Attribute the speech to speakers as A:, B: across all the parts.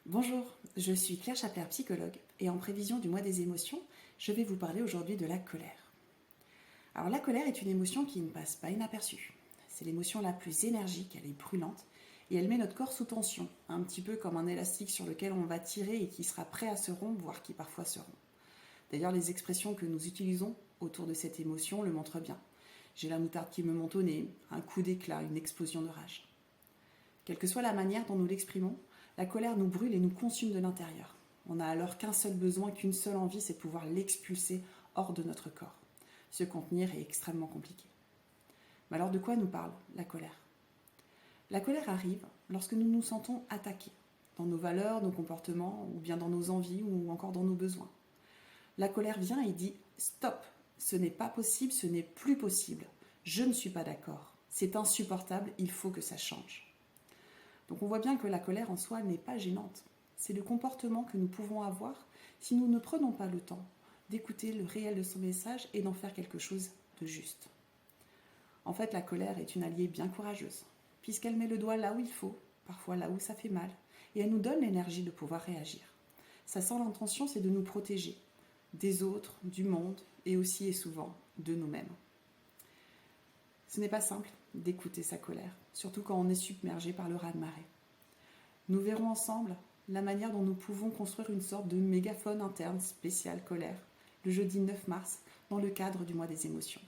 A: Bonjour, je suis Claire Chapler, psychologue, et en prévision du mois des émotions, je vais vous parler aujourd'hui de la colère. Alors la colère est une émotion qui ne passe pas inaperçue. C'est l'émotion la plus énergique, elle est brûlante, et elle met notre corps sous tension, un petit peu comme un élastique sur lequel on va tirer et qui sera prêt à se rompre, voire qui parfois se rompt. D'ailleurs, les expressions que nous utilisons autour de cette émotion le montrent bien. J'ai la moutarde qui me monte au nez, un coup d'éclat, une explosion de rage. Quelle que soit la manière dont nous l'exprimons, la colère nous brûle et nous consume de l'intérieur. On n'a alors qu'un seul besoin, qu'une seule envie, c'est de pouvoir l'expulser hors de notre corps. Se contenir est extrêmement compliqué. Mais alors de quoi nous parle la colère ? La colère arrive lorsque nous nous sentons attaqués, dans nos valeurs, nos comportements, ou bien dans nos envies, ou encore dans nos besoins. La colère vient et dit « Stop, ce n'est pas possible, ce n'est plus possible, je ne suis pas d'accord, c'est insupportable, il faut que ça change ». Donc on voit bien que la colère en soi n'est pas gênante. C'est le comportement que nous pouvons avoir si nous ne prenons pas le temps d'écouter le réel de son message et d'en faire quelque chose de juste. En fait, la colère est une alliée bien courageuse, puisqu'elle met le doigt là où il faut, parfois là où ça fait mal, et elle nous donne l'énergie de pouvoir réagir. Sa seule intention, c'est de nous protéger des autres, du monde, et aussi et souvent de nous-mêmes. Ce n'est pas simple d'écouter sa colère, surtout quand on est submergé par le raz-de-marée. Nous verrons ensemble la manière dont nous pouvons construire une sorte de mégaphone interne spéciale colère le jeudi 9 mars dans le cadre du mois des émotions.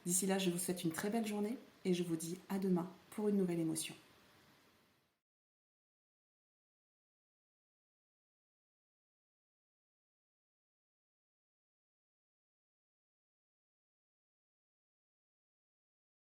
A: D'ici là, je vous souhaite une très belle journée et je vous dis à demain pour une nouvelle émotion.